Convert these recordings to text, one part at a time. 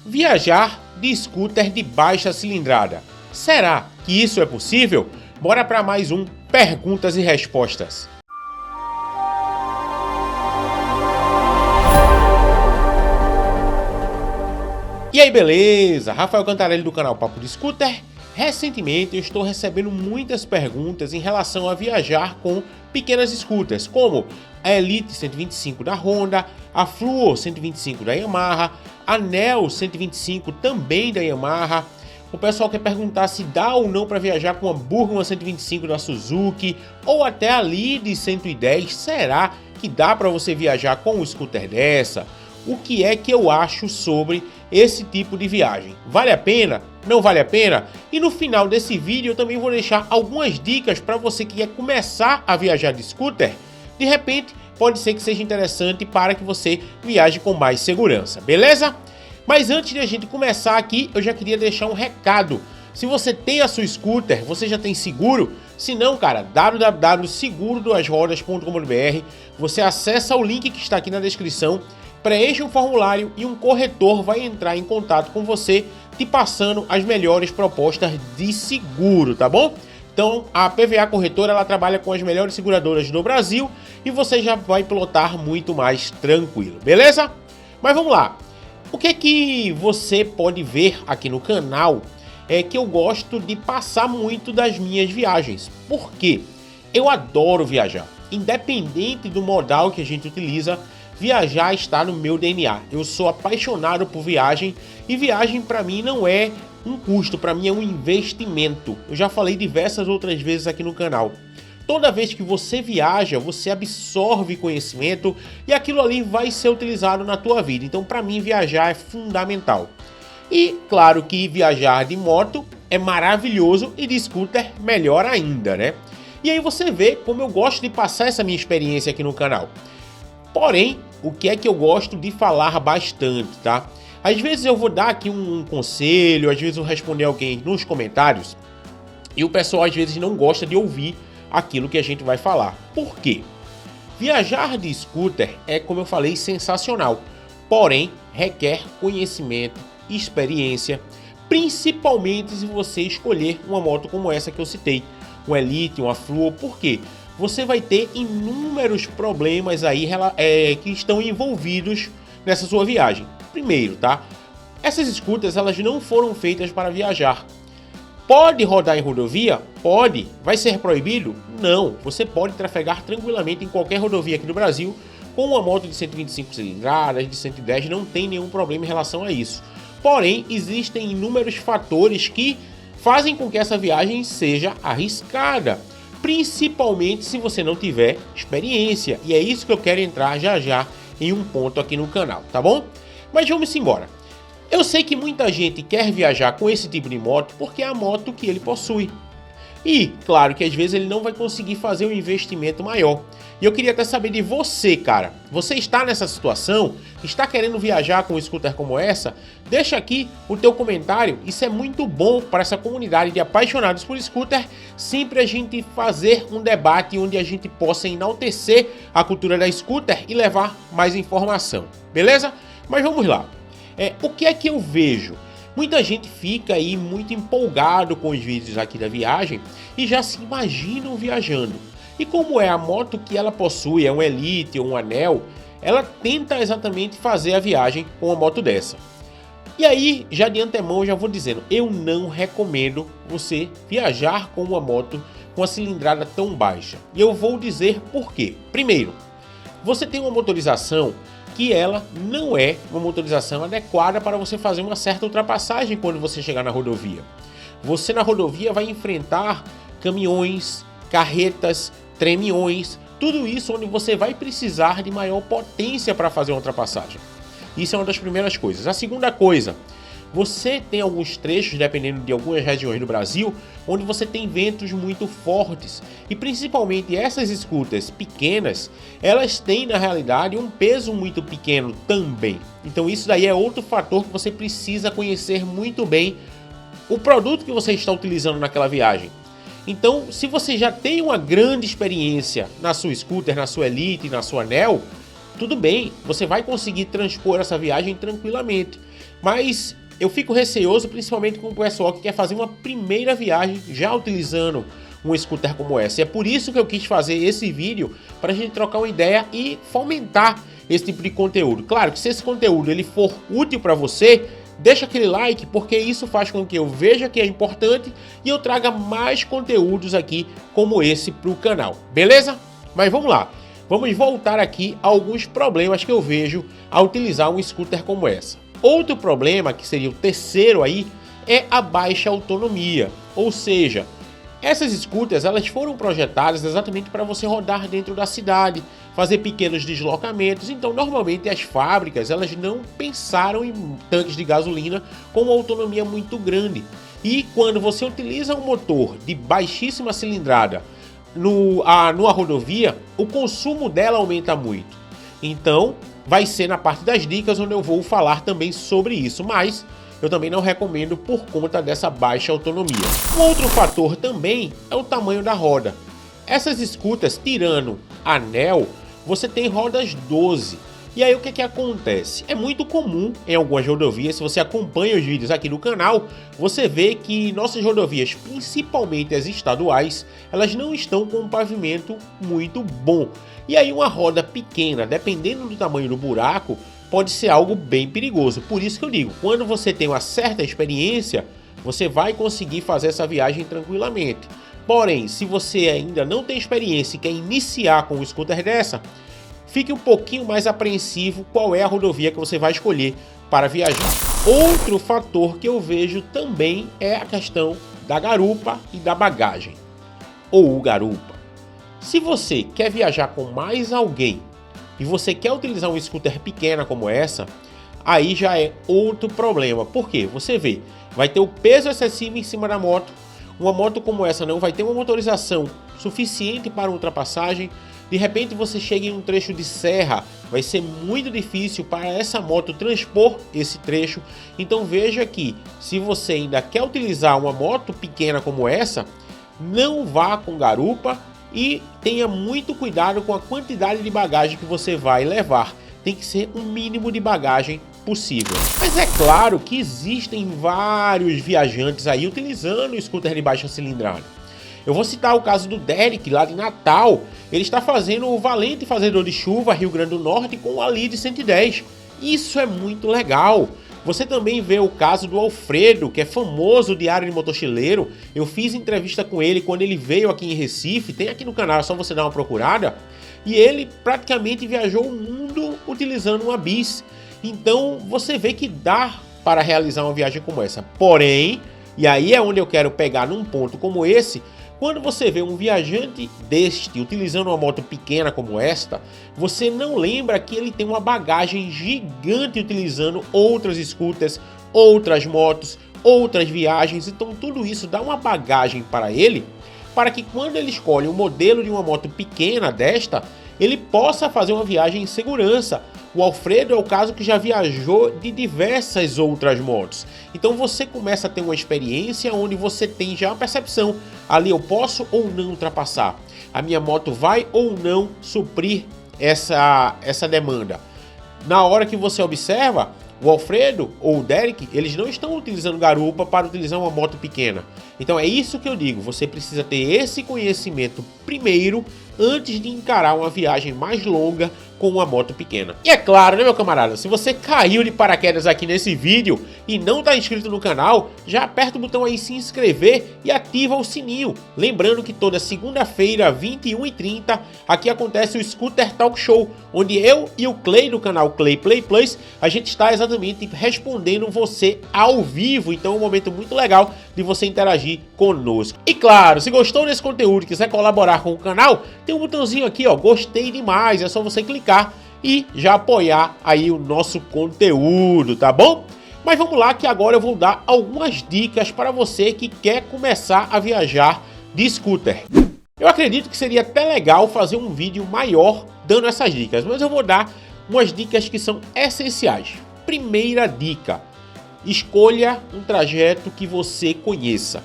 Viajar de scooter de baixa cilindrada. Será que isso é possível? Bora para mais um Perguntas e Respostas. E aí, beleza? Rafael Cantarelli do canal Papo de Scooter. Recentemente eu estou recebendo muitas perguntas em relação a viajar com pequenas scooters, como a Elite 125 da Honda, a Fluor 125 da Yamaha, a Neo 125 também da Yamaha. O pessoal quer perguntar se dá ou não para viajar com a Burgman 125 da Suzuki, ou até a Lead 110. Será que dá para você viajar com um scooter dessa? O que é que eu acho sobre esse tipo de viagem? Vale a pena? Não vale a pena? E no final desse vídeo eu também vou deixar algumas dicas para você que quer começar a viajar de scooter. De repente, pode ser que seja interessante para que você viaje com mais segurança, beleza? Mas antes de a gente começar aqui, eu já queria deixar um recado. Se você tem a sua scooter, você já tem seguro? Se não, cara, www.seguroduasrodas.com.br, você acessa o link que está aqui na descrição, preenche um formulário e um corretor vai entrar em contato com você, te passando as melhores propostas de seguro, tá bom? Então, a PVA Corretora, ela trabalha com as melhores seguradoras do Brasil e você já vai pilotar muito mais tranquilo, beleza? Mas vamos lá. O que é que você pode ver aqui no canal é que eu gosto de passar muito das minhas viagens. Por quê? Eu adoro viajar. Independente do modal que a gente utiliza, viajar está no meu DNA. Eu sou apaixonado por viagem e viagem para mim não é um custo, para mim é um investimento. Eu já falei diversas outras vezes aqui no canal. Toda vez que você viaja, você absorve conhecimento e aquilo ali vai ser utilizado na tua vida. Então, para mim, viajar é fundamental. E claro que viajar de moto é maravilhoso e de scooter melhor ainda, né? E aí você vê como eu gosto de passar essa minha experiência aqui no canal. Porém, o que é que eu gosto de falar bastante, tá? Às vezes eu vou dar aqui um conselho, às vezes eu responder alguém nos comentários e o pessoal às vezes não gosta de ouvir aquilo que a gente vai falar. Por quê? Viajar de scooter é, como eu falei, sensacional, porém requer conhecimento e experiência, principalmente se você escolher uma moto como essa que eu citei, uma Elite, uma Fluor. Por quê? Você vai ter inúmeros problemas aí que estão envolvidos nessa sua viagem. Primeiro, tá? Essas scooters, elas não foram feitas para viajar. Pode rodar em rodovia? Pode. Vai ser proibido? Não. Você pode trafegar tranquilamente em qualquer rodovia aqui no Brasil com uma moto de 125 cilindradas, de 110, não tem nenhum problema em relação a isso. Porém, existem inúmeros fatores que fazem com que essa viagem seja arriscada, principalmente se você não tiver experiência. E é isso que eu quero entrar já já em um ponto aqui no canal, tá bom? Mas vamos embora. Eu sei que muita gente quer viajar com esse tipo de moto porque é a moto que ele possui. E, claro que às vezes ele não vai conseguir fazer um investimento maior. E eu queria até saber de você, cara. Você está nessa situação? Está querendo viajar com um scooter como essa? Deixa aqui o teu comentário. Isso é muito bom para essa comunidade de apaixonados por scooter. Sempre a gente fazer um debate onde a gente possa enaltecer a cultura da scooter e levar mais informação. Beleza? Mas vamos lá. O que é que eu vejo? Muita gente fica aí muito empolgado com os vídeos aqui da viagem e já se imaginam viajando. E como é a moto que ela possui, é um Elite ou um Neo, ela tenta exatamente fazer a viagem com uma moto dessa. E aí, já de antemão, já vou dizendo, eu não recomendo você viajar com uma moto com a cilindrada tão baixa. E eu vou dizer por quê. Primeiro, você tem uma motorização que ela não é uma motorização adequada para você fazer uma certa ultrapassagem quando você chegar na rodovia. Você na rodovia vai enfrentar caminhões, carretas, tremiões, tudo isso onde você vai precisar de maior potência para fazer uma ultrapassagem. Isso é uma das primeiras coisas. A segunda coisa, você tem alguns trechos, dependendo de algumas regiões do Brasil, onde você tem ventos muito fortes. E principalmente essas scooters pequenas, elas têm na realidade um peso muito pequeno também. Então isso daí é outro fator que você precisa conhecer muito bem o produto que você está utilizando naquela viagem. Então, se você já tem uma grande experiência na sua scooter, na sua Elite, na sua Neo, tudo bem, você vai conseguir transpor essa viagem tranquilamente. Mas eu fico receoso principalmente com o pessoal que quer fazer uma primeira viagem já utilizando um scooter como essa. E é por isso que eu quis fazer esse vídeo, para a gente trocar uma ideia e fomentar esse tipo de conteúdo. Claro que se esse conteúdo ele for útil para você, deixa aquele like, porque isso faz com que eu veja que é importante e eu traga mais conteúdos aqui como esse para o canal, beleza? Mas vamos lá, vamos voltar aqui a alguns problemas que eu vejo ao utilizar um scooter como essa. Outro problema, que seria o terceiro aí, é a baixa autonomia, ou seja, essas scooters elas foram projetadas exatamente para você rodar dentro da cidade, fazer pequenos deslocamentos. Então normalmente as fábricas elas não pensaram em tanques de gasolina com uma autonomia muito grande. E quando você utiliza um motor de baixíssima cilindrada numa rodovia, o consumo dela aumenta muito. Então vai ser na parte das dicas onde eu vou falar também sobre isso, mas eu também não recomendo por conta dessa baixa autonomia. Um outro fator também é o tamanho da roda. Essas scooters, tirando anel, você tem rodas 12. E aí o que acontece? É muito comum em algumas rodovias, se você acompanha os vídeos aqui no canal, você vê que nossas rodovias, principalmente as estaduais, elas não estão com um pavimento muito bom. E aí uma roda pequena, dependendo do tamanho do buraco, pode ser algo bem perigoso. Por isso que eu digo, quando você tem uma certa experiência, você vai conseguir fazer essa viagem tranquilamente. Porém, se você ainda não tem experiência e quer iniciar com um scooter dessa, fique um pouquinho mais apreensivo qual é a rodovia que você vai escolher para viajar. Outro fator que eu vejo também é a questão da garupa e da bagagem, ou garupa. Se você quer viajar com mais alguém e você quer utilizar um scooter pequena como essa, aí já é outro problema. Por quê? Você vê, vai ter o peso excessivo em cima da moto. Uma moto como essa não vai ter uma motorização suficiente para ultrapassagem. De repente você chega em um trecho de serra, vai ser muito difícil para essa moto transpor esse trecho. Então veja que se você ainda quer utilizar uma moto pequena como essa, não vá com garupa e tenha muito cuidado com a quantidade de bagagem que você vai levar. Tem que ser o mínimo de bagagem possível. Mas é claro que existem vários viajantes aí utilizando o scooter de baixa cilindrada. Eu vou citar o caso do Derek, lá de Natal. Ele está fazendo o Valente Fazedor de Chuva Rio Grande do Norte com a Lead 110. Isso é muito legal. Você também vê o caso do Alfredo, que é famoso diário de motochileiro. Eu fiz entrevista com ele quando ele veio aqui em Recife, tem aqui no canal, é só você dar uma procurada. E ele praticamente viajou o mundo utilizando uma bis. Então você vê que dá para realizar uma viagem como essa. Porém, e aí é onde eu quero pegar num ponto como esse, quando você vê um viajante deste utilizando uma moto pequena como esta, você não lembra que ele tem uma bagagem gigante utilizando outras scooters, outras motos, outras viagens. Então tudo isso dá uma bagagem para ele, para que quando ele escolhe o modelo de uma moto pequena desta, ele possa fazer uma viagem em segurança. O Alfredo é o caso que já viajou de diversas outras motos. Então você começa a ter uma experiência onde você tem já uma percepção. Ali eu posso ou não ultrapassar. A minha moto vai ou não suprir essa demanda. Na hora que você observa, o Alfredo ou o Derek, eles não estão utilizando garupa para utilizar uma moto pequena. Então é isso que eu digo, você precisa ter esse conhecimento primeiro, antes de encarar uma viagem mais longa com uma moto pequena. E é claro, né, meu camarada, se você caiu de paraquedas aqui nesse vídeo e não está inscrito no canal, já aperta o botão aí se inscrever e ativa o sininho. Lembrando que toda segunda-feira, 21h30, aqui acontece o Scooter Talk Show, onde eu e o Clay do canal Clay Play Plus, a gente está exatamente respondendo você ao vivo. Então é um momento muito legal de você interagir conosco. E claro, se gostou desse conteúdo e quiser colaborar com o canal, tem um botãozinho aqui, ó, gostei demais, é só você clicar e já apoiar aí o nosso conteúdo, tá bom? Mas vamos lá que agora eu vou dar algumas dicas para você que quer começar a viajar de scooter. Eu acredito que seria até legal fazer um vídeo maior dando essas dicas, mas eu vou dar umas dicas que são essenciais. Primeira dica: escolha um trajeto que você conheça.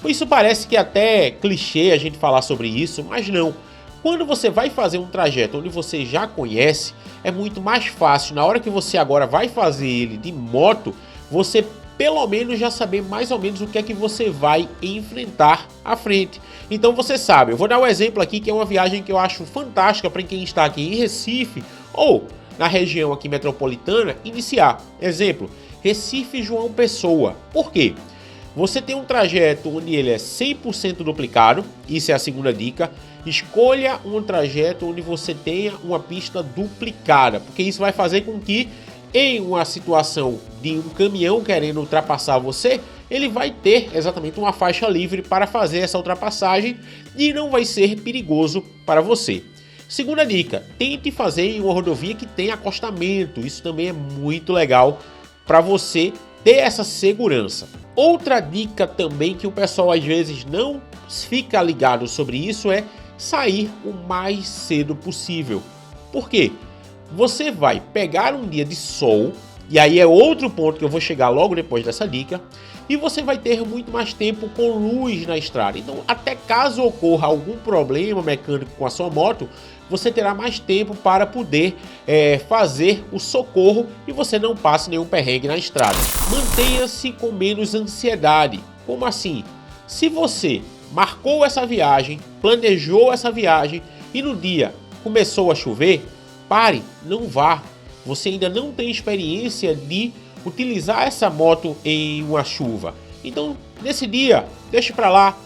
Isso parece que é até clichê a gente falar sobre isso, mas não. Quando você vai fazer um trajeto onde você já conhece, é muito mais fácil. Na hora que você agora vai fazer ele de moto, você pelo menos já saber mais ou menos o que é que você vai enfrentar à frente. Então você sabe, eu vou dar um exemplo aqui que é uma viagem que eu acho fantástica para quem está aqui em Recife ou na região aqui metropolitana iniciar. Exemplo, Recife João Pessoa. Por quê? Você tem um trajeto onde ele é 100% duplicado, isso é a segunda dica. Escolha um trajeto onde você tenha uma pista duplicada, porque isso vai fazer com que em uma situação de um caminhão querendo ultrapassar você, ele vai ter exatamente uma faixa livre para fazer essa ultrapassagem e não vai ser perigoso para você. Segunda dica, tente fazer em uma rodovia que tem acostamento, isso também é muito legal para você ter essa segurança. Outra dica também que o pessoal às vezes não fica ligado sobre isso é sair o mais cedo possível. Por quê? Você vai pegar um dia de sol, e aí é outro ponto que eu vou chegar logo depois dessa dica, e você vai ter muito mais tempo com luz na estrada. Então, até caso ocorra algum problema mecânico com a sua moto, você terá mais tempo para poder fazer o socorro e você não passe nenhum perrengue na estrada. Mantenha-se com menos ansiedade. Como assim? Se você marcou essa viagem, planejou essa viagem e no dia começou a chover, pare, não vá. Você ainda não tem experiência de utilizar essa moto em uma chuva. Então, nesse dia, deixe para lá,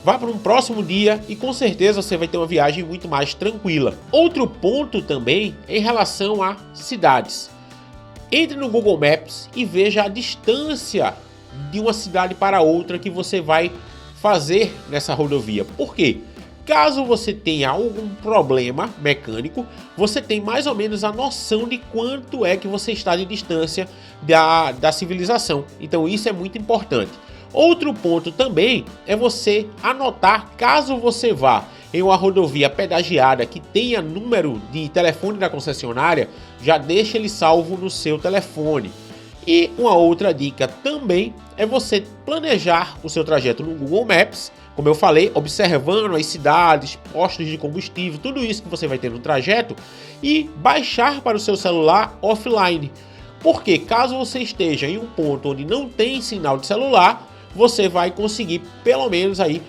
vá para um próximo dia e com certeza você vai ter uma viagem muito mais tranquila. Outro ponto também é em relação a cidades. Entre no Google Maps e veja a distância de uma cidade para outra que você vai fazer nessa rodovia. Por quê? Caso você tenha algum problema mecânico, você tem mais ou menos a noção de quanto é que você está de distância da civilização. Então isso é muito importante. Outro ponto também é você anotar, caso você vá em uma rodovia pedagiada que tenha número de telefone da concessionária, já deixa ele salvo no seu telefone. E uma outra dica também é você planejar o seu trajeto no Google Maps, como eu falei, observando as cidades, postos de combustível, tudo isso que você vai ter no trajeto e baixar para o seu celular offline. Porque caso você esteja em um ponto onde não tem sinal de celular, você vai conseguir pelo menos aí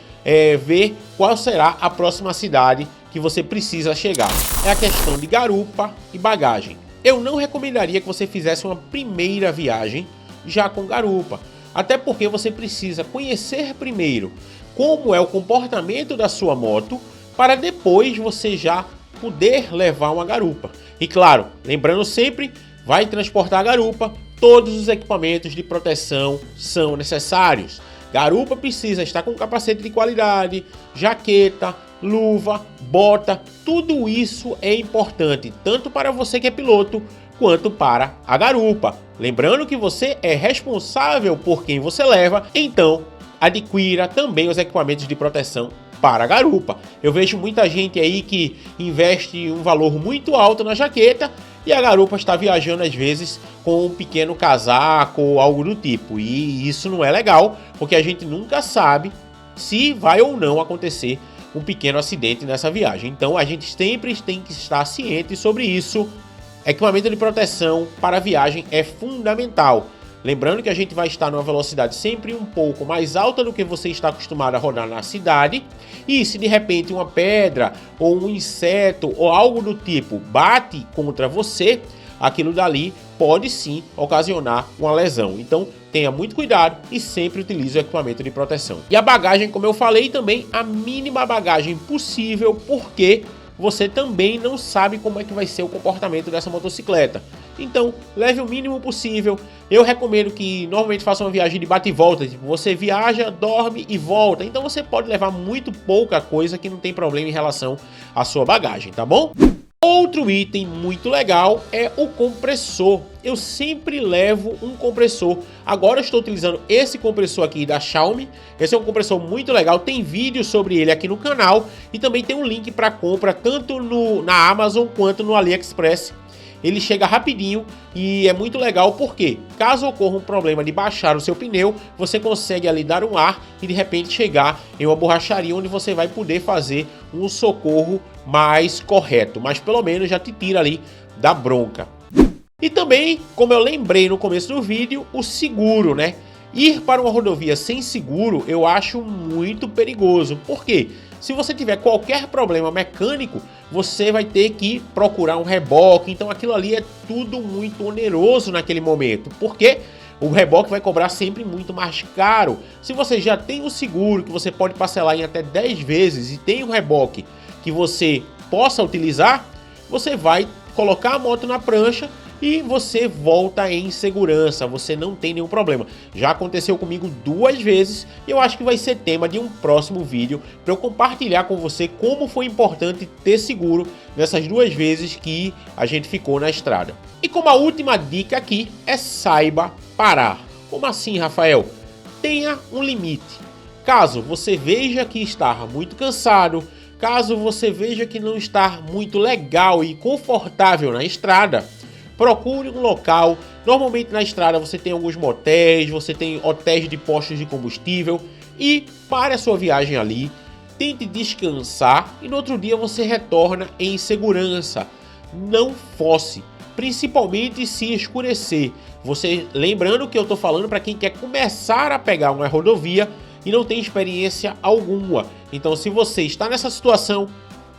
ver qual será a próxima cidade que você precisa chegar. É a questão de garupa e bagagem. Eu não recomendaria que você fizesse uma primeira viagem já com garupa, até porque você precisa conhecer primeiro como é o comportamento da sua moto para depois você já poder levar uma garupa. E claro, lembrando sempre, vai transportar a garupa, todos os equipamentos de proteção são necessários. Garupa precisa estar com capacete de qualidade, jaqueta, luva, bota, tudo isso é importante, tanto para você que é piloto, quanto para a garupa. Lembrando que você é responsável por quem você leva, então adquira também os equipamentos de proteção para a garupa. Eu vejo muita gente aí que investe um valor muito alto na jaqueta e a garupa está viajando às vezes com um pequeno casaco ou algo do tipo. E isso não é legal, porque a gente nunca sabe se vai ou não acontecer um pequeno acidente nessa viagem. Então a gente sempre tem que estar ciente sobre isso. Equipamento de proteção para a viagem é fundamental. Lembrando que a gente vai estar numa velocidade sempre um pouco mais alta do que você está acostumado a rodar na cidade. E se de repente uma pedra ou um inseto ou algo do tipo bate contra você, aquilo dali pode sim ocasionar uma lesão. Então tenha muito cuidado e sempre utilize o equipamento de proteção. E a bagagem, como eu falei, também a mínima bagagem possível, porque você também não sabe como é que vai ser o comportamento dessa motocicleta. Então, leve o mínimo possível. Eu recomendo que normalmente faça uma viagem de bate e volta. Tipo, você viaja, dorme e volta. Então você pode levar muito pouca coisa que não tem problema em relação à sua bagagem, tá bom? Outro item muito legal é o compressor. Eu sempre levo um compressor. Agora eu estou utilizando esse compressor aqui da Xiaomi. Esse é um compressor muito legal. Tem vídeo sobre ele aqui no canal. E também tem um link para compra tanto na Amazon quanto no AliExpress. Ele chega rapidinho e é muito legal porque caso ocorra um problema de baixar o seu pneu, você consegue ali dar um ar e de repente chegar em uma borracharia onde você vai poder fazer um socorro mais correto, mas pelo menos já te tira ali da bronca. E também, como eu lembrei no começo do vídeo, o seguro, né? Ir para uma rodovia sem seguro eu acho muito perigoso. Por quê? Se você tiver qualquer problema mecânico, você vai ter que procurar um reboque. Então aquilo ali é tudo muito oneroso naquele momento. Porque o reboque vai cobrar sempre muito mais caro. Se você já tem o seguro, que você pode parcelar em até 10 vezes, e tem um reboque que você possa utilizar, você vai colocar a moto na prancha e você volta em segurança, você não tem nenhum problema. Já aconteceu comigo 2 vezes e eu acho que vai ser tema de um próximo vídeo para eu compartilhar com você como foi importante ter seguro nessas 2 vezes que a gente ficou na estrada. E como a última dica aqui é saiba parar. Como assim, Rafael? Tenha um limite. Caso você veja que está muito cansado, caso você veja que não está muito legal e confortável na estrada, procure um local. Normalmente na estrada você tem alguns motéis, você tem hotéis de postos de combustível, e pare a sua viagem ali, tente descansar e no outro dia você retorna em segurança. Não force, principalmente se escurecer. Você, lembrando que eu estou falando para quem quer começar a pegar uma rodovia e não tem experiência alguma. Então se você está nessa situação,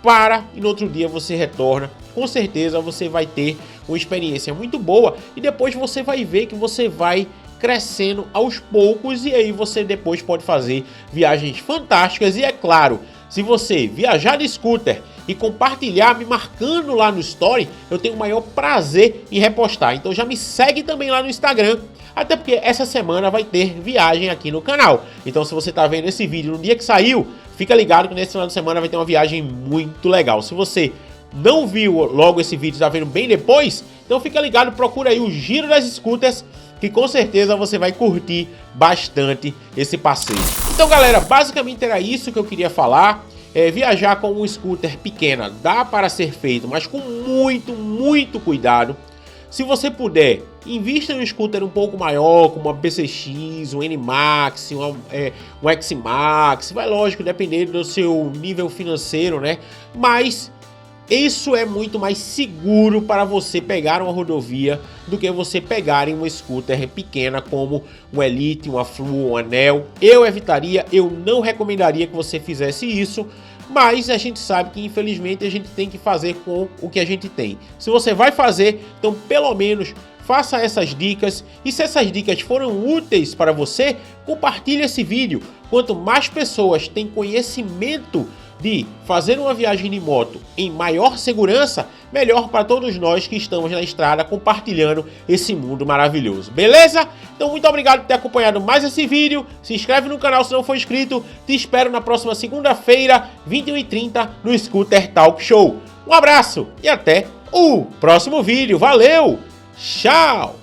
para e no outro dia você retorna. Com certeza você vai ter uma experiência muito boa e depois você vai ver que você vai crescendo aos poucos e aí você depois pode fazer viagens fantásticas. E é claro, se você viajar de scooter e compartilhar me marcando lá no story, eu tenho o maior prazer em repostar. Então já me segue também lá no Instagram, até porque essa semana vai ter viagem aqui no canal. Então se você está vendo esse vídeo no dia que saiu, fica ligado que nesse final de semana vai ter uma viagem muito legal. Se você não viu logo esse vídeo, está vendo bem depois, então fica ligado, procura aí o Giro das Scooters, que com certeza você vai curtir bastante esse passeio. Então galera, basicamente era isso que eu queria falar. Viajar com um scooter pequena dá para ser feito, mas com muito cuidado. Se você puder, invista em um scooter um pouco maior, como uma PCX, um NMAX, um X-Max. Vai, lógico, dependendo do seu nível financeiro, né? Mas isso é muito mais seguro para você pegar uma rodovia do que você pegar em uma scooter pequena como um Elite, uma Flu, um Anel. Eu evitaria, eu não recomendaria que você fizesse isso, mas a gente sabe que infelizmente a gente tem que fazer com o que a gente tem. Se você vai fazer, então pelo menos faça essas dicas, e se essas dicas foram úteis para você, compartilhe esse vídeo. Quanto mais pessoas têm conhecimento de fazer uma viagem de moto em maior segurança, melhor para todos nós que estamos na estrada compartilhando esse mundo maravilhoso, beleza? Então muito obrigado por ter acompanhado mais esse vídeo, se inscreve no canal se não for inscrito, te espero na próxima segunda-feira, 21h30 no Scooter Talk Show. Um abraço e até o próximo vídeo, valeu, tchau!